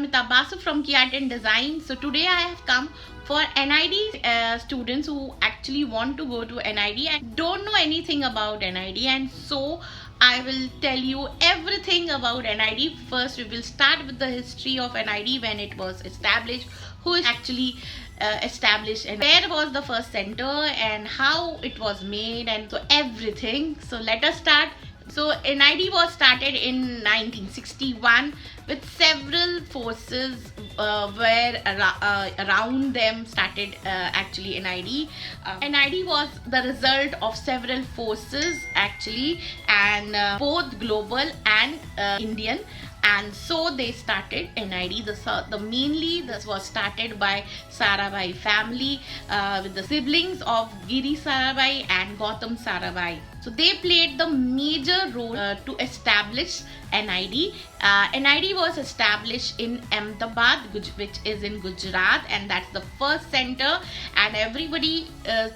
Paramita Basu from Key Art and Design. So today I have come for NID students who actually want to go to NID and don't know anything about NID, and so I will tell you everything about NID. First we will start with the history of NID, when it was established, who is actually established, and where was the first center and how it was made, and so everything. So let us start. So NID was started in 1961 with several forces where around them started actually NID. NID was the result of several forces actually, and both global and Indian. And so they started NID. The mainly this was started by Sarabhai family with the siblings of Giri Sarabhai and Gautam Sarabhai. So they played the major role to establish NID. NID was established in Ahmedabad, which is in Gujarat, and that's the first center. And everybody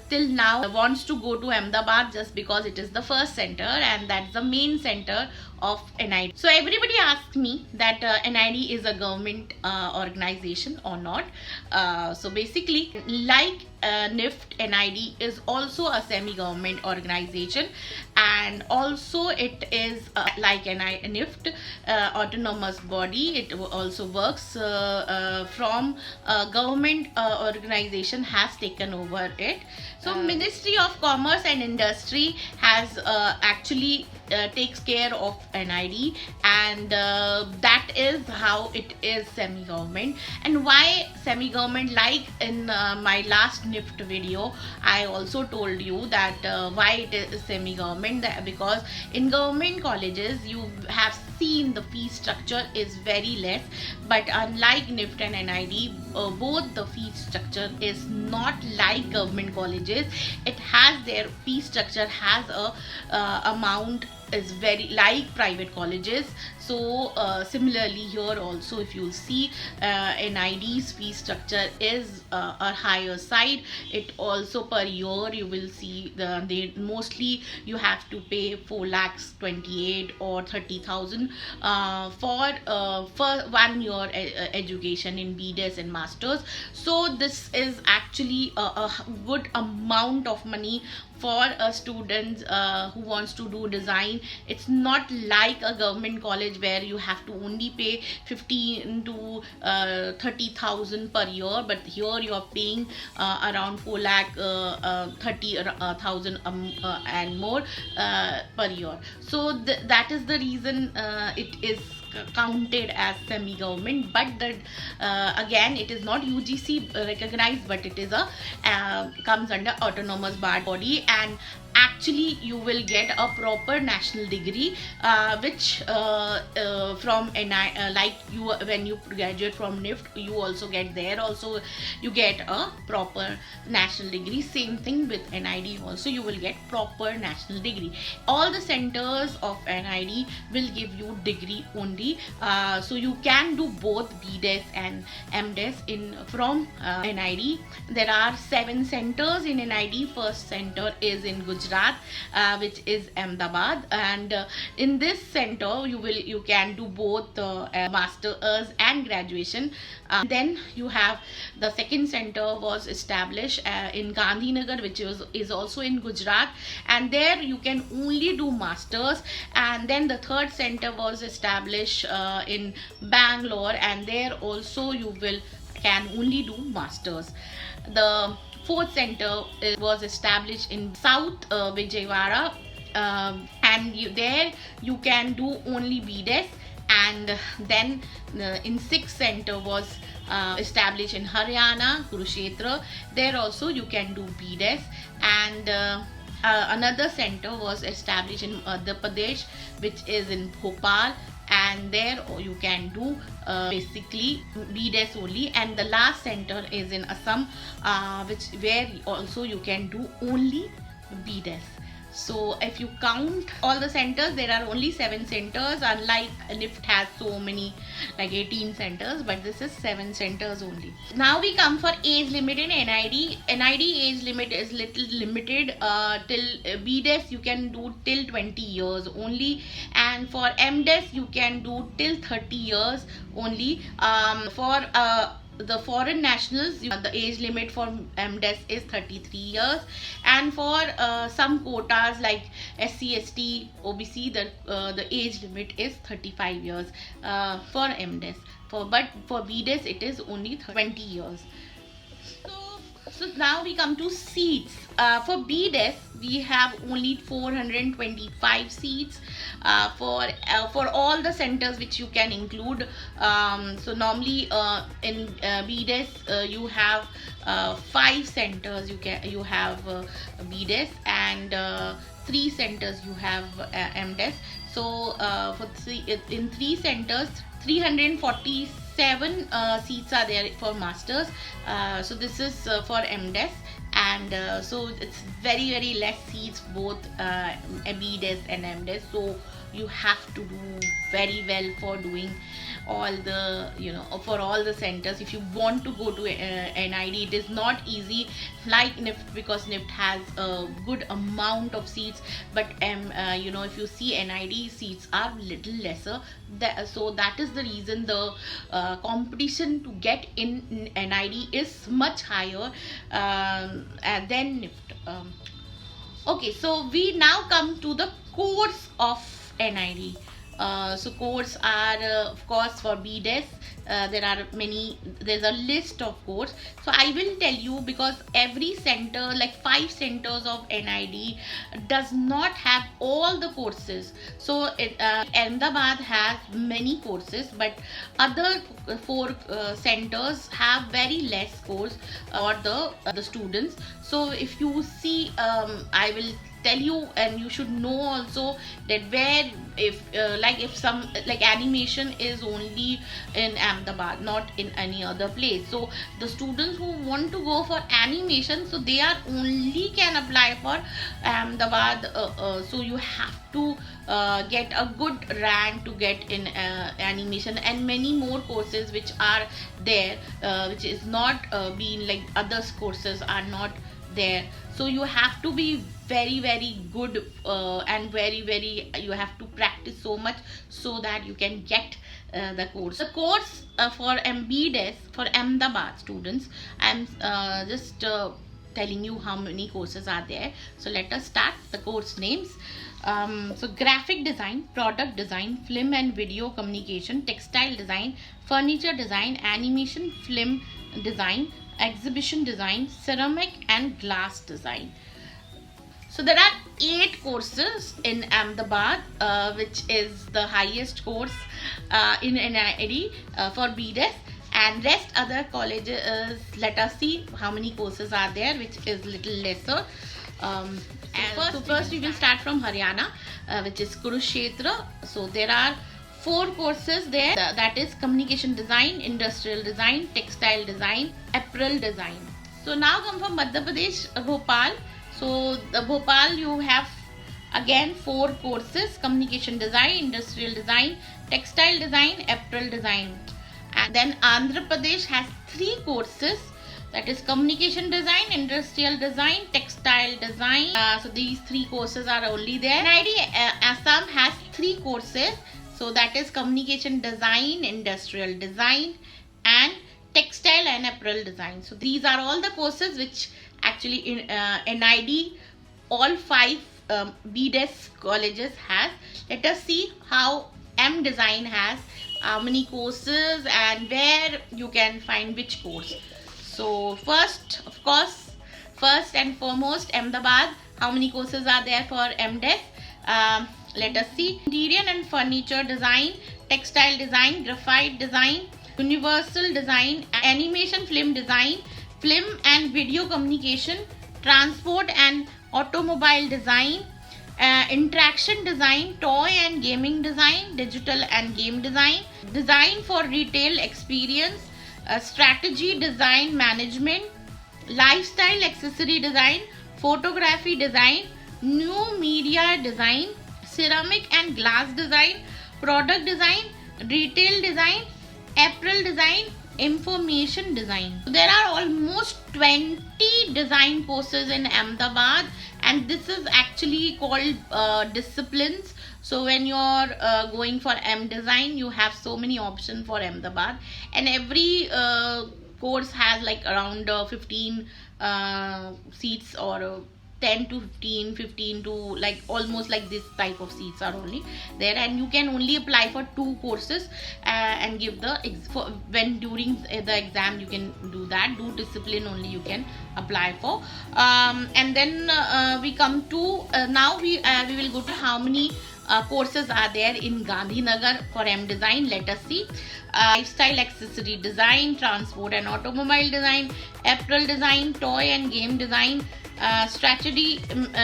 till now wants to go to Ahmedabad just because it is the first center, and that's the main center of NID. So everybody asks me that NID is a government organization or not. So basically, like NIFT, NID is also a semi-government organization, and also it is like NIFT, autonomous body. It also works from government organization has taken over it. So Ministry of Commerce and Industry has actually takes care of NID, and that is how it is semi-government. And why semi-government? Like in my last NIFT video, I also told you that why it is semi-government, because in government colleges you have seen the fee structure is very less, but unlike NIFT and NID, both the fee structure is not like government colleges. It has their fee structure has a amount is very like private colleges. So similarly here also, if you see NID's fee structure is a higher side. It also per year you will see they mostly you have to pay 4,28,000 or 30,000 for 1 year education in BDes and masters. So this is actually a good amount of money for a student who wants to do design. It's not like a government college where you have to only pay 15 to 30,000 per year, but here you are paying around 4,30,000 and more per year. So that is the reason it is counted as semi-government, but that again it is not UGC recognized, but it is a comes under autonomous body, and actually you will get a proper national degree which from like you when you graduate from NIFT, you also get there also you get a proper national degree. Same thing with NID, also you will get proper national degree. All the centers of NID will give you degree only, so you can do both BDes and MDes in from NID. There are 7 centers in NID. First center is in Gujarat, which is Ahmedabad, and in this center you can do both masters and graduation. Then you have the second center was established in Gandhinagar, which is also in Gujarat, and there you can only do masters. And then the third center was established in Bangalore, and there also you can only do masters. The fourth center was established in South Vijayawada, and there you can do only BDes. And then in sixth center was established in Haryana, Kurukshetra. There also you can do BDes. And another center was established in Madhya Pradesh, which is in Bhopal, and there you can do basically BDes only. And the last center is in Assam, where also you can do only BDes. So if you count all the centers, there are only 7 centers, unlike NIFT has so many, like 18 centers, but this is 7 centers only. Now we come for age limit in NID. NID age limit is little limited till BDES you can do till 20 years only, and for MDES you can do till 30 years only. For the foreign nationals, the age limit for MDES is 33 years, and for some quotas like SC, ST, OBC, the age limit is 35 years for MDES. But for BDES it is only 20 years. So now we come to seats. For BDES, we have only 425 seats for all the centers which you can include. So normally in BDES you have 5 centers. You have BDES, and 3 centers you have MDES. So in 3 centers, 347 seats are there for masters. So this is for MDES, and so it's very less seats both BDES and MDES. So you have to do very well for doing all the, for all the centers. If you want to go to NID, it is not easy like NIFT, because NIFT has a good amount of seats, but if you see NID, seats are little lesser. So that is the reason the competition to get in NID is much higher than NIFT. Okay, so we now come to the course of NID. So courses are of course for BDES. There's a list of courses. So I will tell you, because every center, like 5 centers of NID, does not have all the courses. So Ahmedabad has many courses, but other 4 centers have very less course for the students. So if you see, I will tell you, and you should know also, that where if some like animation is only in Ahmedabad, not in any other place. So the students who want to go for animation, so they are only can apply for Ahmedabad. So you have to get a good rank to get in animation, and many more courses which are there, which is not being like other courses are not there. So you have to be very good, and you have to practice so much so that you can get the course. The course for MBDES for Ahmedabad students, I'm just telling you how many courses are there. So let us start the course names. So graphic design, product design, film and video communication, textile design, furniture design, animation, film design, exhibition design, ceramic and glass design. So there are 8 courses in Ahmedabad, which is the highest course in NID for BDES, and rest other colleges, let us see how many courses are there, which is little lesser. First we will start from Haryana, which is Kurukshetra. So there are 4 courses there, that is communication design, industrial design, textile design, apparel design. So now come from Madhya Pradesh, Bhopal. So the Bhopal, you have again 4 courses: communication design, industrial design, textile design, apparel design. And then Andhra Pradesh has 3 courses, that is communication design, industrial design, textile design. So these 3 courses are only there. NID Assam has 3 courses, so that is communication design, industrial design, and textile and apparel design. So these are all the courses which actually in NID all 5 BDES colleges has. Let us see how M Design has how many courses and where you can find which course. So first and foremost, Ahmedabad, how many courses are there for MDES? Let us see. Interior and furniture design, textile design, graphite design, universal design, animation film design, film and video communication, transport and automobile design, interaction design, toy and gaming design, digital and game design, design for retail experience, strategy design management, lifestyle accessory design, photography design, new media design, ceramic and glass design, product design, retail design, apparel design, information design. There are almost 20 design courses in Ahmedabad, and this is actually called disciplines. So when you're going for M design, you have so many options for Ahmedabad, and every course has like around 15 seats, or 10 to 15, 15 to like almost like this type of seats are only there, and you can only apply for 2 courses and give the when during the exam you can do that. Do discipline only you can apply for. And then we come to now we will go to how many courses are there in Gandhinagar for M design. Let us see. Lifestyle accessory design, transport and automobile design, apparel design, toy and game design, strategy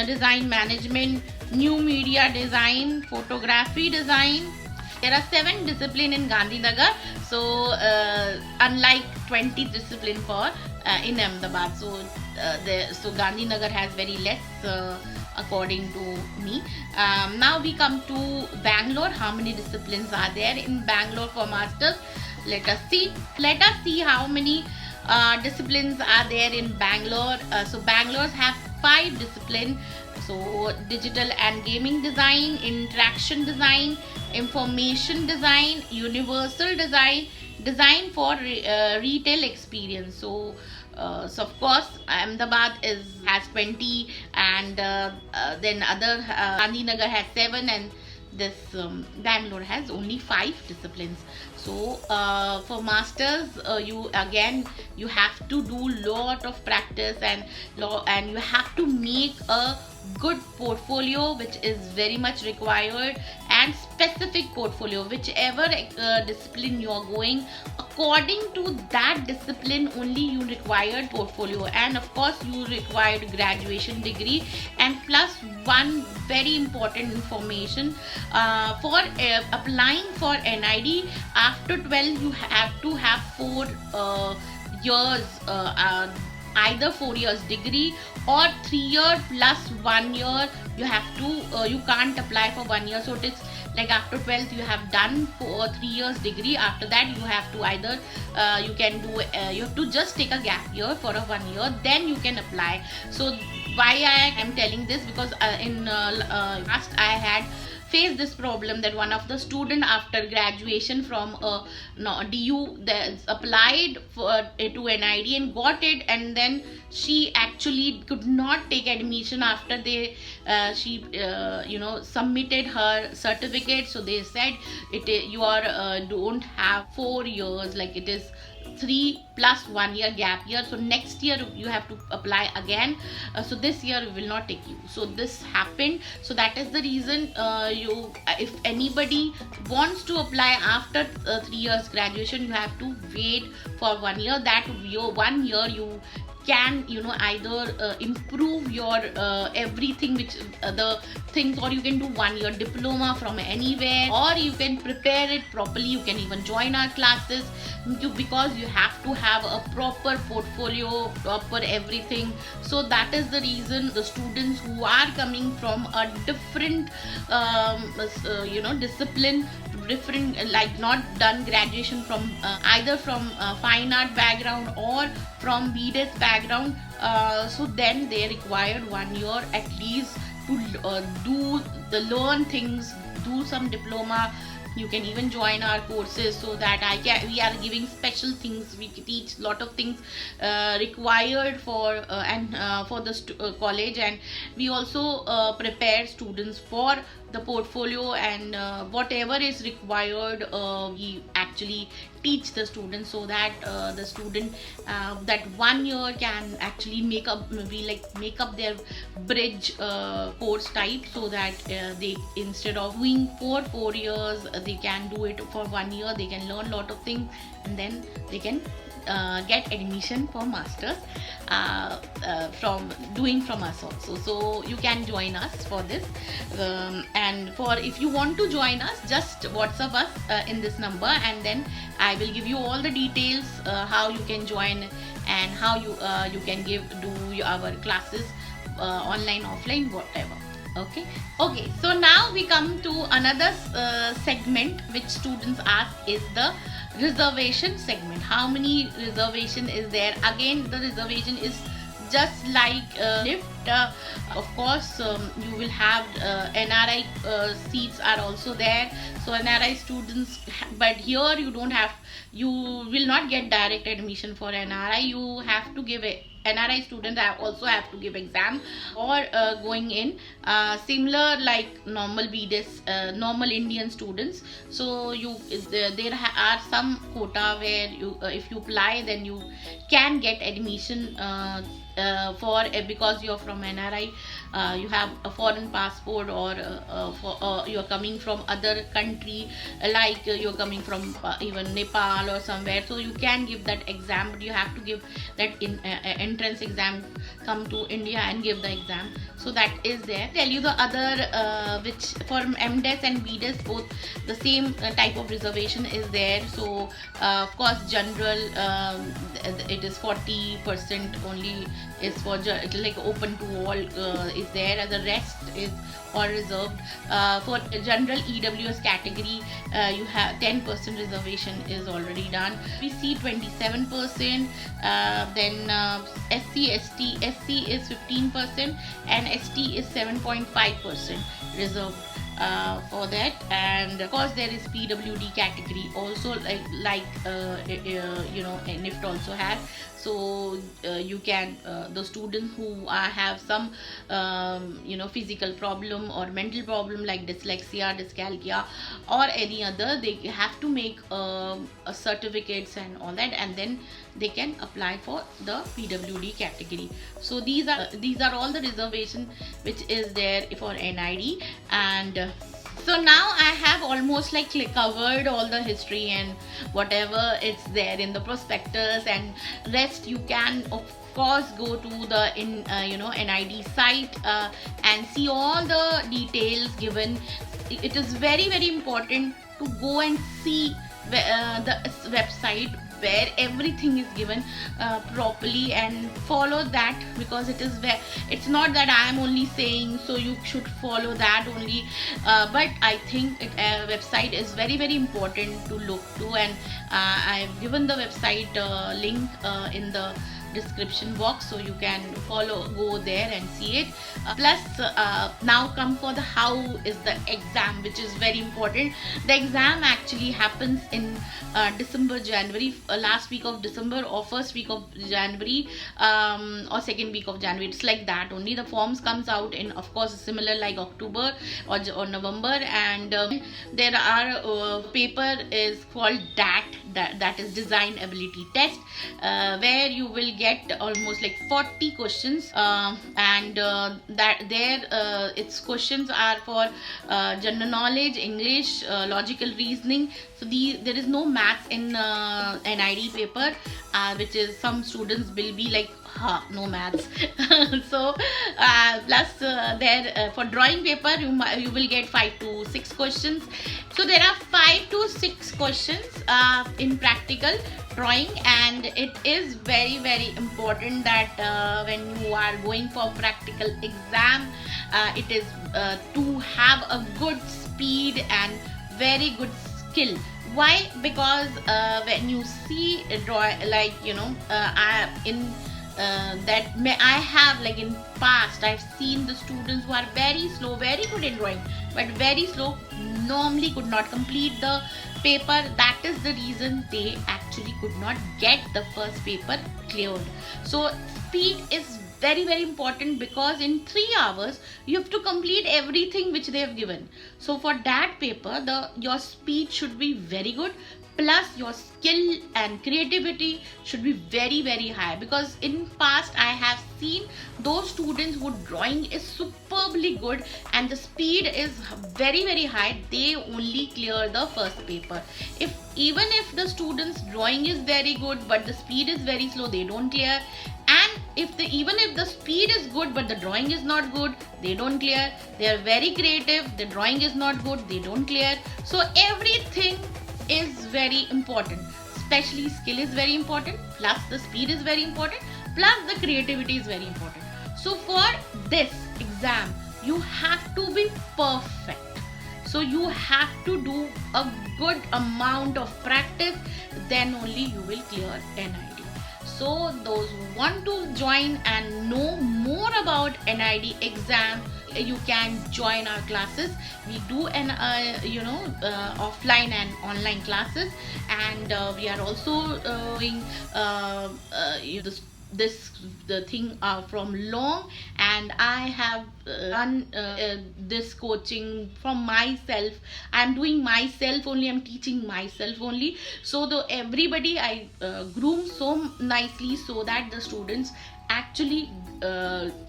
design management, new media design, photography design. There are 7 disciplines in Gandhinagar, so unlike 20 discipline for in Ahmedabad. So Gandhinagar has very less according to me. Now we come to Bangalore. How many disciplines are there in Bangalore for masters? Let us see. Let us see how many disciplines are there in Bangalore. So Bangalore have 5 disciplines. So digital and gaming design, interaction design, information design, universal design, design for retail experience. So of course Ahmedabad has 20, and then other Gandhinagar has 7, and this Bangalore has only 5 disciplines. So for masters, you have to do lot of practice, and you have to make a good portfolio, which is very much required, and specific portfolio, whichever discipline you are going, according to that discipline only you required portfolio. And of course you required graduation degree, and plus one very important information for applying for NID. After 12 you have to have 4 years, either 4 years degree or 3 year plus 1 year. You have to you can't apply for 1 year. So it is like after 12th you have done 3 years degree. After that you have to either you can do you have to just take a gap year for a 1 year, then you can apply. So why I am telling this, because in past I had faced this problem that one of the student after graduation from DU applied for to NID and got it, and then she actually could not take admission after she submitted her certificate. So they said you are don't have 4 years, like it is 3 plus 1 year gap year. So next year you have to apply again. So this year we will not take you. So this happened. So that is the reason if anybody wants to apply after 3 years graduation, you have to wait for 1 year. That 1 year you can either improve your everything, which the things, or you can do 1 year diploma from anywhere, or you can prepare it properly. You can even join our classes, because you have to have a proper portfolio, proper everything. So that is the reason the students who are coming from a different discipline, different, like not done graduation from either from fine art background or from BDES background, so then they required 1 year at least to learn things, do some diploma. You can even join our courses, so that we are giving special things. We teach lot of things required for for the college, and we also prepare students for the portfolio, and whatever is required we actually teach the students, so that the student that 1 year can actually make up their bridge course type, so that they, instead of doing 4 years, they can do it for 1 year. They can learn lot of things, and then they can get admission for masters from us also. So you can join us for this, and if you want to join us, just WhatsApp us in this number, and then I will give you all the details how you can join, and how you can do our classes online, offline, whatever. Okay, so now we come to another segment which students ask is the reservation segment. How many reservation is there? Again, the reservation is just like lift. Of course, you will have NRI seats are also there. So NRI students, but here you don't have, you will not get direct admission for NRI. You have to give a NRI students also have to give exam or going in, similar like normal BDS, normal Indian students. So there are some quota where you if you apply, then you can get admission for because you're from NRI, you have a foreign passport, or you're coming from other country, like you're coming from even Nepal or somewhere. So you can give that exam, but you have to give that in entrance exam, come to India and give the exam. So that is there. Tell you the other which for MDes and BDes both the same type of reservation is there. So of course general, it is 40% only is for it is like open to all is there, and the rest is all reserved. For general EWS category, you have 10% reservation is already done. We see 27%, then SC is 15%, and ST is 7.5% reserved for that. And of course there is PWD category also, like NIFT also has. So you can the students who have some physical problem or mental problem like dyslexia, dyscalculia or any other, they have to make certificates and all that, and then they can apply for the PWD category. So these are all the reservation which is there for NID. And so now I have almost like covered all the history and whatever it's there in the prospectus, and rest you can of course go to the NID site and see all the details given. It is very very important to go and see the website where everything is given properly, and follow that, because it is where it's not that I am only saying so you should follow that only, but I think website is very very important to look to, and I have given the website link in the description box, so you can go there and see it. Plus now come for the how is the exam, which is very important. The exam actually happens in December, January, last week of December or first week of January, or second week of January. It's like that only. The forms comes out in, of course, similar like October or November. And there are paper is called DAT, that is Design Ability Test, where you will get almost like 40 questions, and that there its questions are for general knowledge, English, logical reasoning. So there is no maths in NID paper, which is some students will be like, no maths. So plus there for drawing paper you will get 5 to 6 questions. So there are 5 to 6 questions in practical drawing, and it is very very important that when you are going for practical exam, it is to have a good speed and very good skill. Why? Because when you see a draw, like I have, like in past I've seen the students who are very slow, very good in drawing, but very slow, normally could not complete the paper. That is the reason they actually could not get the first paper cleared. So speed is very very important, because in 3 hours you have to complete everything which they have given. So for that paper, your speed should be very good, plus your skill and creativity should be very very high. Because in past I have seen those students whose drawing is superbly good and the speed is very very high, they only clear the first paper. Even if the students drawing is very good but the speed is very slow, they don't clear. And even if the speed is good but the drawing is not good, they don't clear. They are very creative, the drawing is not good, they don't clear. So everything is very important, especially skill is very important, plus the speed is very important, plus the creativity is very important. So for this exam you have to be perfect. So you have to do a good amount of practice, then only you will clear NID. So those who want to join and know more about NID exam, you can join our classes. We do an offline and online classes, and we are also doing this the thing from long, and I have done this coaching from myself. I'm doing myself only, I'm teaching myself only, so the everybody I groom so nicely so that the students actually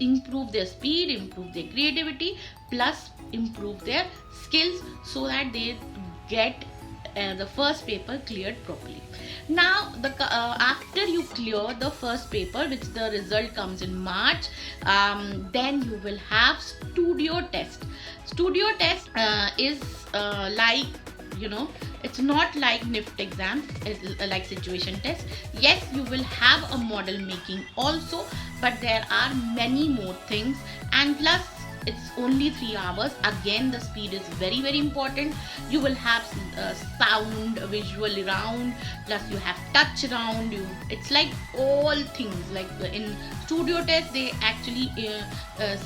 improve their speed, improve their creativity, plus improve their skills, so that they get the first paper cleared properly. Now after you clear the first paper, which the result comes in March, then you will have studio test. Studio test is like, it's not like NIFT exam, it's like situation test. Yes, you will have a model making also, but there are many more things, and plus it's only 3 hours. Again, the speed is very very important. You will have sound, visual round, plus you have touch round. It's like all things. Like in studio test, they actually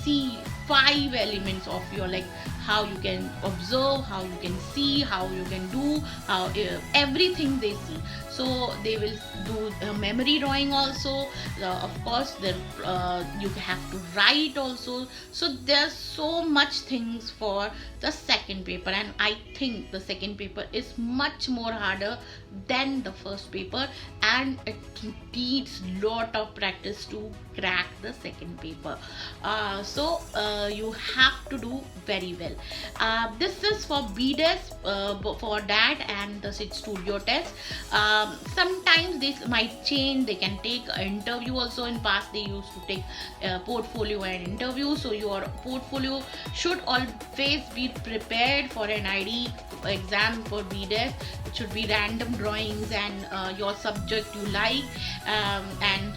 see 5 elements of your, like how you can observe, how you can see, how you can do, how everything they see. So they will do memory drawing also. Of course, you have to write also. So there's so much things for the second paper, and I think the second paper is much more harder than the first paper, and it needs lot of practice to crack the second paper. So you have to do very well. This is for BDES, for that and the studio test. Sometimes this might change. They can take an interview also. In past they used to take portfolio and interview. So your portfolio should always be prepared for an NID exam for BDES. It should be random drawings and your subject you like, and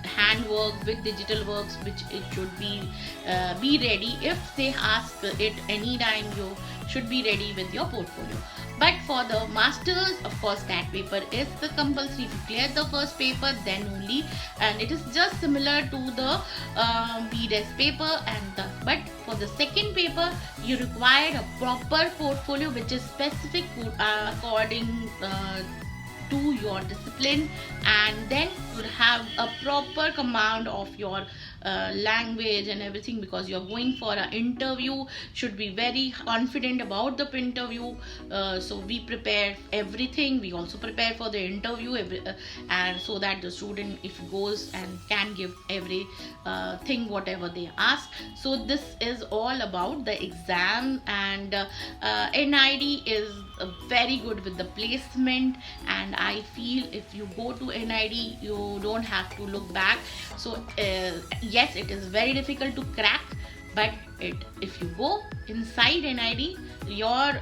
handwork with digital works, which it should be ready. If they ask it anytime, you should be ready with your portfolio. But for the masters, of course, that paper is the compulsory. If you clear the first paper, then only, and it is just similar to the BDES paper. But for the second paper, you require a proper portfolio which is specific according to your discipline, and then you have a proper command of your language and everything, because you're going for an interview. Should be very confident about the interview. So we prepare everything. We also prepare for the interview, and so that the student, if he goes and can give every thing whatever they ask. So this is all about the exam, and NID is very good with the placement, and I feel if you go to NID, you don't have to look back. So yes, it is very difficult to crack, but if you go inside NID, your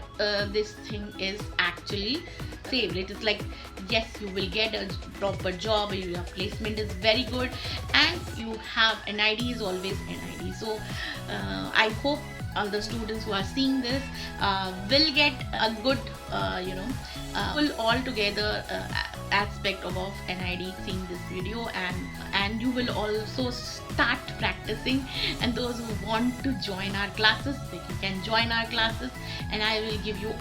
this thing is actually saved. It is like, yes, you will get a proper job, your placement is very good, and you have NID is always NID. So I hope all the students who are seeing this will get a good full altogether aspect of NID seeing this video, and you will also start practicing. And those who want to join our classes, you can join our classes, and I will give you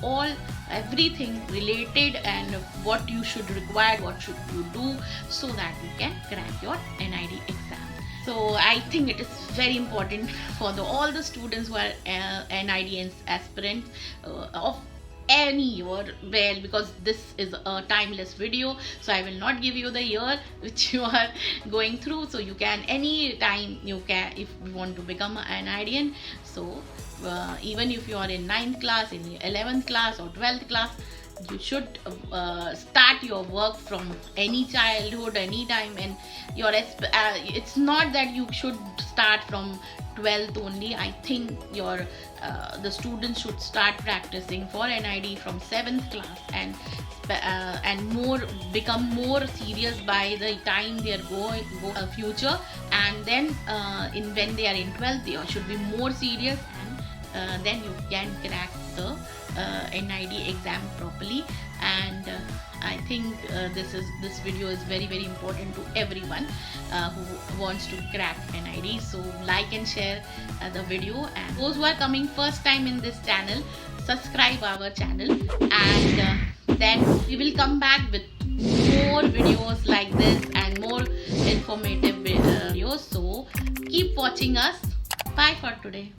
everything related, and what you should require, what should you do, so that you can crack your NID exam. So I think it is very important for all the students who are NID aspirants of any year, well, because this is a timeless video, so I will not give you the year which you are going through. So you can any time you can, if you want to become an NIDian. So even if you are in 9th class, in 11th class or 12th class, you should start your work from any childhood, any time, and it's not that you should start from 12th only. I think the students should start practicing for NID from 7th class, and more become more serious by the time they are going future, and then when they are in 12th they should be more serious, and then you can crack the NID exam properly. And I think this video is very very important to everyone who wants to crack NID. So like and share the video, and those who are coming first time in this channel, subscribe our channel, and then we will come back with more videos like this and more informative videos. So keep watching us. Bye for today.